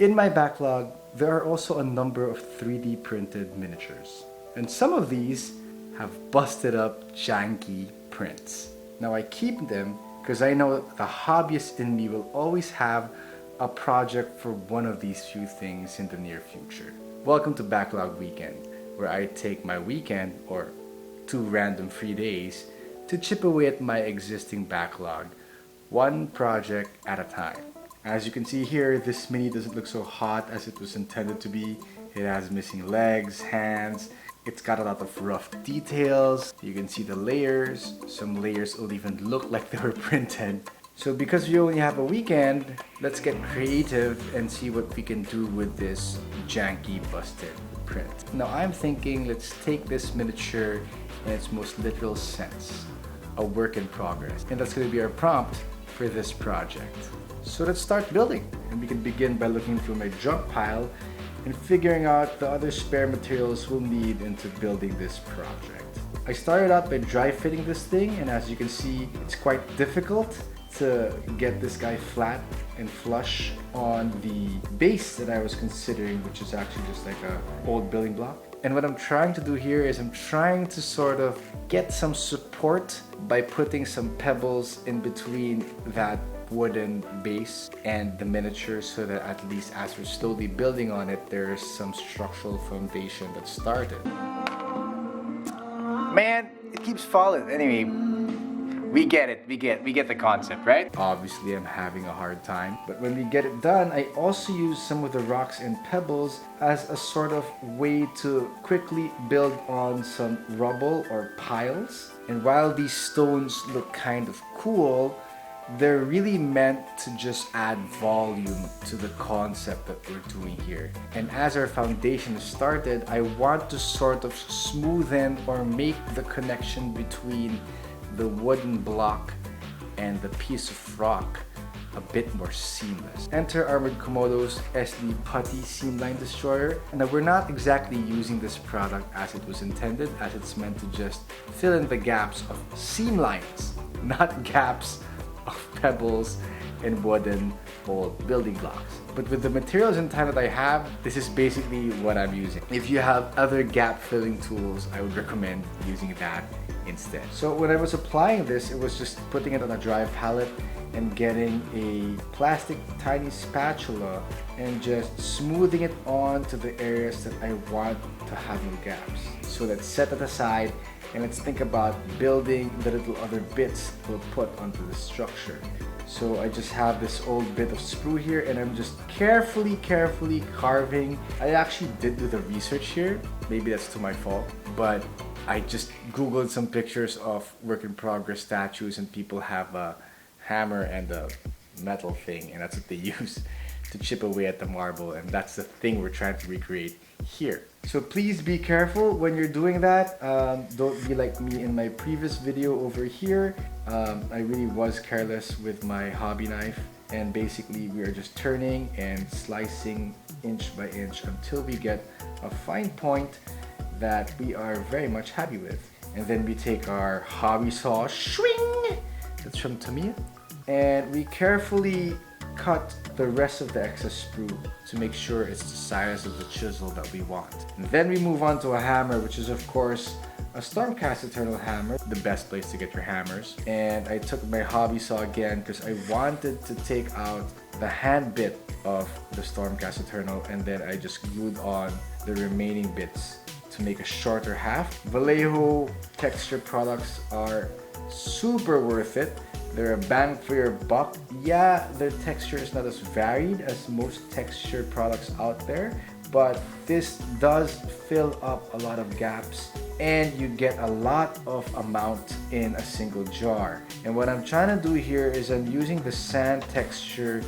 In my backlog, there are also a number of 3D printed miniatures. And some of these have busted up janky prints. Now I keep them because I know the hobbyist in me will always have a project for one of these few things in the near future. Welcome to Backlog Weekend, where I take my weekend or 2 random free days to chip away at my existing backlog, one project at a time. As you can see here, this mini doesn't look so hot as it was intended to be. It has missing legs, hands, it's got a lot of rough details. You can see the layers. Some layers will even look like they were printed. So because we only have a weekend, let's get creative and see what we can do with this janky busted print. Now I'm thinking let's take this miniature in its most literal sense, a work in progress. And that's going to be our prompt for this project. So let's start building, and we can begin by looking through my junk pile and figuring out the other spare materials we'll need into building this project. I started out by dry fitting this thing, and as you can see, it's quite difficult to get this guy flat and flush on the base that I was considering, which is actually just like a old building block. And what I'm trying to do here is I'm trying to sort of get some support by putting some pebbles in between that wooden base and the miniature, so that at least as we're slowly building on it, there is some structural foundation that started. Man, it keeps falling. Anyway, we get it. We get the concept, right? Obviously, I'm having a hard time, but when we get it done, I also use some of the rocks and pebbles as a sort of way to quickly build on some rubble or piles. And while these stones look kind of cool, they're really meant to just add volume to the concept that we're doing here. And as our foundation is started, I want to sort of smoothen or make the connection between the wooden block and the piece of rock a bit more seamless. Enter Armored Komodo's SD Putty Seam Line Destroyer. Now we're not exactly using this product as it was intended, as it's meant to just fill in the gaps of seam lines, not gaps of pebbles and wooden old building blocks. But with the materials and time that I have, this is basically what I'm using. If you have other gap filling tools, I would recommend using that instead. So when I was applying this, it was just putting it on a dry palette and getting a plastic tiny spatula and just smoothing it onto the areas that I want to have no gaps. So let's set it aside and let's think about building the little other bits we'll put onto the structure. So I just have this old bit of sprue here, and I'm just carefully carving. I actually did do the research here. Maybe that's to my fault, but I just googled some pictures of work in progress statues, and people have a hammer and a metal thing, and that's what they use to chip away at the marble, and that's the thing we're trying to recreate here. So please be careful when you're doing that. Don't be like me in my previous video over here. I really was careless with my hobby knife, and basically we are just turning and slicing inch by inch until we get a fine point that we are very much happy with. And then we take our hobby saw, swing, that's from Tamiya, and we carefully cut the rest of the excess sprue to make sure it's the size of the chisel that we want. And then we move on to a hammer, which is of course a Stormcast Eternal hammer, the best place to get your hammers. And I took my hobby saw again because I wanted to take out the hand bit of the Stormcast Eternal, and then I just glued on the remaining bits to make a shorter half. Vallejo texture products are super worth it. They're a bang for your buck. Yeah, their texture is not as varied as most texture products out there, but this does fill up a lot of gaps, and you get a lot of amount in a single jar. And what I'm trying to do here is I'm using the sand texture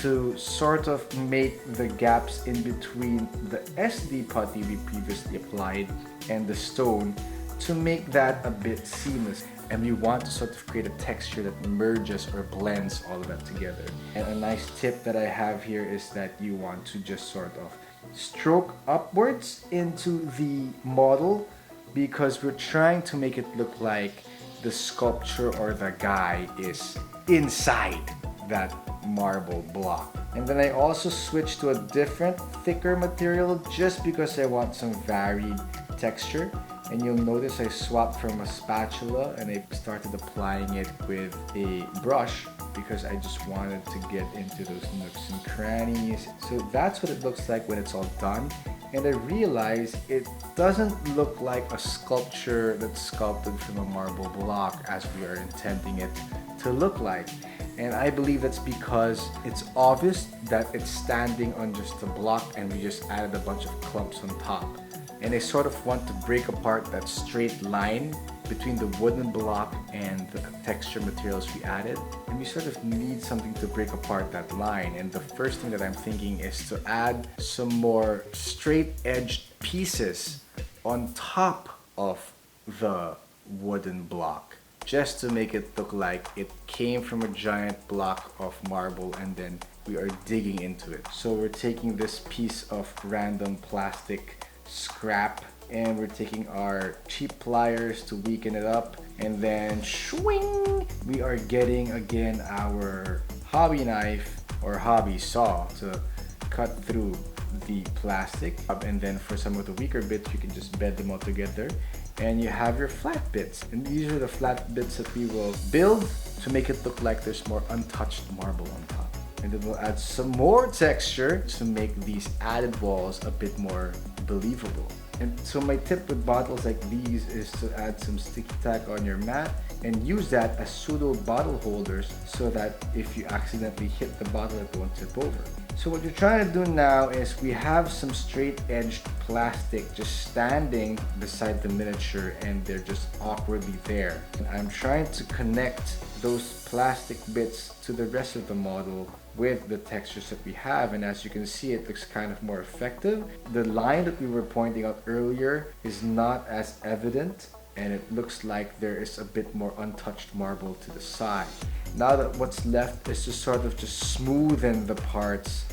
to sort of make the gaps in between the SD putty we previously applied and the stone to make that a bit seamless. And we want to sort of create a texture that merges or blends all of that together. And a nice tip that I have here is that you want to just sort of stroke upwards into the model, because we're trying to make it look like the sculpture or the guy is inside that marble block. And then I also switched to a different, thicker material just because I want some varied texture. And you'll notice I swapped from a spatula and I started applying it with a brush because I just wanted to get into those nooks and crannies. So that's what it looks like when it's all done. And I realized it doesn't look like a sculpture that's sculpted from a marble block as we are intending it to look like. And I believe that's because it's obvious that it's standing on just a block and we just added a bunch of clumps on top. And I sort of want to break apart that straight line between the wooden block and the texture materials we added. And we sort of need something to break apart that line. And the first thing that I'm thinking is to add some more straight edged pieces on top of the wooden block, just to make it look like it came from a giant block of marble and then we are digging into it. So we're taking this piece of random plastic scrap and we're taking our cheap pliers to weaken it up, and then swing, we are getting again our hobby knife or hobby saw to cut through the plastic. And then for some of the weaker bits you can just bed them all together and you have your flat bits. And these are the flat bits that we will build to make it look like there's more untouched marble on top. And then we'll add some more texture to make these added walls a bit more believable. And so my tip with bottles like these is to add some sticky tack on your mat and use that as pseudo bottle holders so that if you accidentally hit the bottle, it won't tip over. So what you're trying to do now is we have some straight edged plastic just standing beside the miniature and they're just awkwardly there. And I'm trying to connect those plastic bits to the rest of the model with the textures that we have, and as you can see, it looks kind of more effective. The line that we were pointing out earlier is not as evident and it looks like there is a bit more untouched marble to the side. Now that what's left is to sort of just smoothen the parts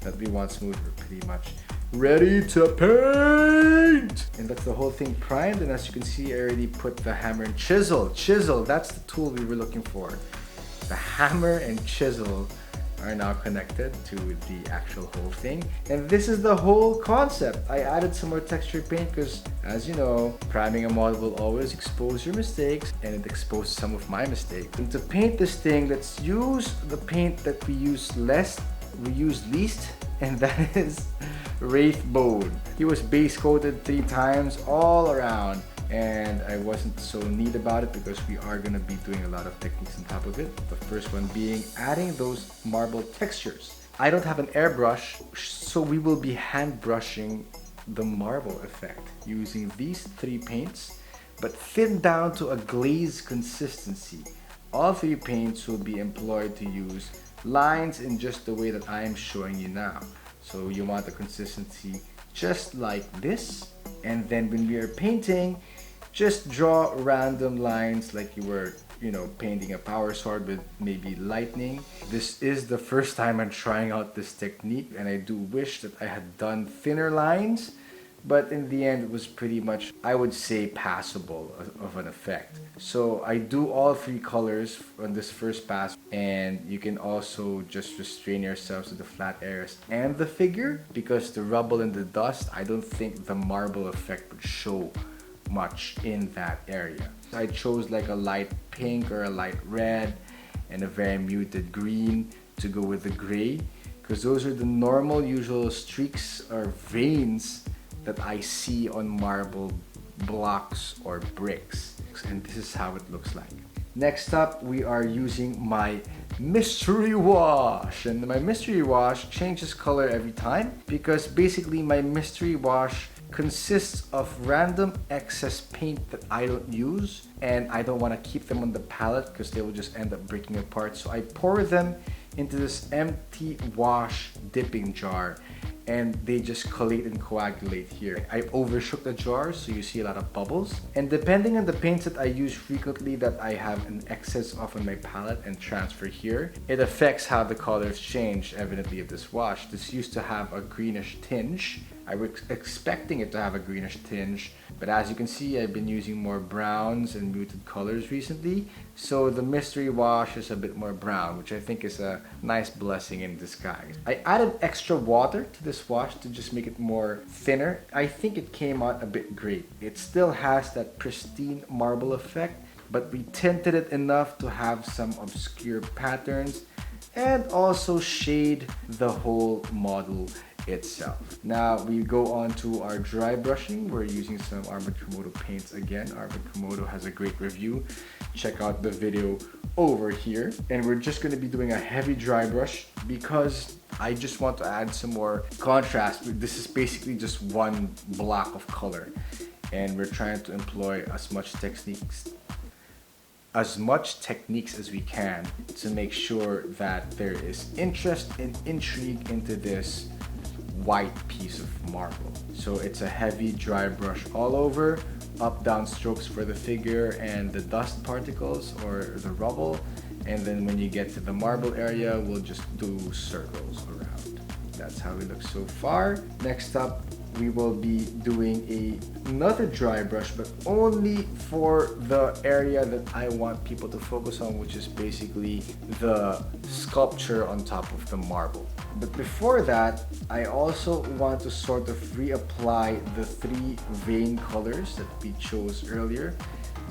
that we want smooth. We're pretty much ready to paint! And that's the whole thing primed, and as you can see, I already put the hammer and chisel. Chisel, that's the tool we were looking for. The hammer and chisel are now connected to the actual whole thing, and this is the whole concept. I added some more texture paint because, as you know, priming a model will always expose your mistakes, and it exposed some of my mistakes. And to paint this thing, let's use the paint that we use least, and that is Wraith Bone. He was base coated 3 times all around, and I wasn't so neat about it because we are going to be doing a lot of techniques on top of it. The first one being adding those marble textures. I don't have an airbrush, so we will be hand brushing the marble effect using these 3 paints, but thinned down to a glaze consistency. All 3 paints will be employed to use lines in just the way that I am showing you now. So you want the consistency just like this, and then when we are painting, just draw random lines like you were, painting a power sword with maybe lightning. This is the first time I'm trying out this technique, and I do wish that I had done thinner lines, but in the end it was pretty much, I would say, passable of an effect. So I do all 3 colors on this first pass, and you can also just restrain yourselves to the flat areas and the figure, because the rubble and the dust, I don't think the marble effect would show much in that area. I chose like a light pink or a light red and a very muted green to go with the gray, because those are the normal usual streaks or veins that I see on marble blocks or bricks, and this is how it looks like. Next up, we are using my mystery wash, and my mystery wash changes color every time because basically my mystery wash consists of random excess paint that I don't use, and I don't want to keep them on the palette because they will just end up breaking apart. So I pour them into this empty wash dipping jar, and they just collate and coagulate here. I overshook the jar, so you see a lot of bubbles. And depending on the paints that I use frequently that I have an excess of on my palette and transfer here, it affects how the colors change evidently of this wash. This used to have a greenish tinge. I was expecting it to have a greenish tinge, but as you can see, I've been using more browns and muted colors recently, so the mystery wash is a bit more brown, which I think is a nice blessing in disguise. I added extra water to this wash to just make it more thinner. I think it came out a bit great. It still has that pristine marble effect, but we tinted it enough to have some obscure patterns and also shade the whole model itself. Now we go on to our dry brushing. We're using some Armored Komodo paints again. Armored Komodo has a great review. Check out the video over here. And we're just going to be doing a heavy dry brush because I just want to add some more contrast. This is basically just one block of color, and we're trying to employ as much techniques as we can to make sure that there is interest and intrigue into this white piece of marble. So it's a heavy dry brush all over, up down strokes for the figure and the dust particles or the rubble, and then when you get to the marble area, we'll just do circles around. That's how it looks so far. Next up, we will be doing another dry brush, but only for the area that I want people to focus on, which is basically the sculpture on top of the marble. But before that, I also want to sort of reapply the three vein colors that we chose earlier.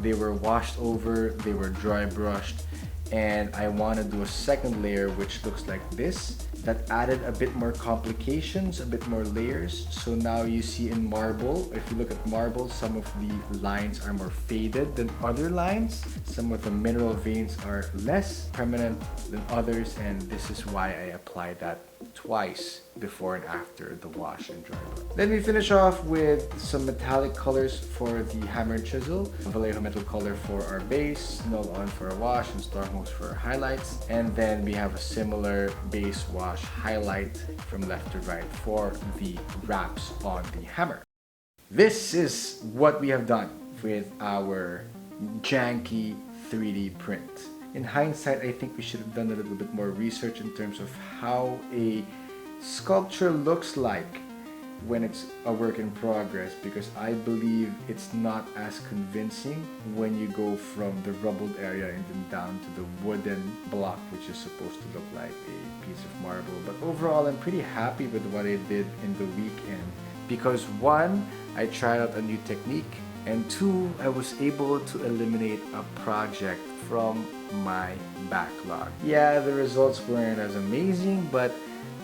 They were washed over, they were dry brushed, and I want to do a second layer which looks like this. That added a bit more complications, a bit more layers. So now you see in marble, if you look at marble, some of the lines are more faded than other lines. Some of the mineral veins are less permanent than others, and this is why I applied that twice before and after the wash and dry brush. Then we finish off with some metallic colors for the hammer and chisel, Vallejo metal color for our base, null on for our wash, and Stormhost for our highlights. And then we have a similar base wash highlight from left to right for the wraps on the hammer. This is what we have done with our janky 3D print. In hindsight, I think we should have done a little bit more research in terms of how a sculpture looks like when it's a work in progress, because I believe it's not as convincing when you go from the rubbled area and then down to the wooden block, which is supposed to look like a piece of marble. But overall, I'm pretty happy with what I did in the weekend because one, I tried out a new technique, and two, I was able to eliminate a project from my backlog. Yeah, the results weren't as amazing, but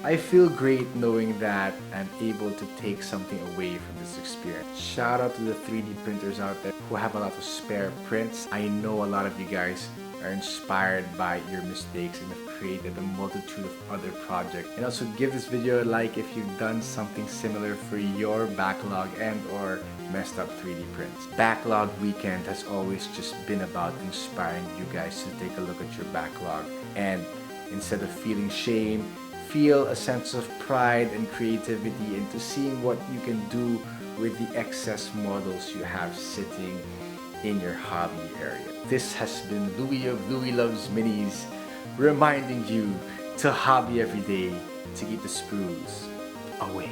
I feel great knowing that I'm able to take something away from this experience. Shout out to the 3D printers out there who have a lot of spare prints. I know a lot of you guys are inspired by your mistakes and have created a multitude of other projects. And also give this video a like if you've done something similar for your backlog and or messed up 3D prints. Backlog Weekend has always just been about inspiring you guys to take a look at your backlog, and instead of feeling shame, feel a sense of pride and creativity into seeing what you can do with the excess models you have sitting in your hobby area. This has been Louie of Louie Loves Minis, reminding you to hobby every day to keep the sprues away.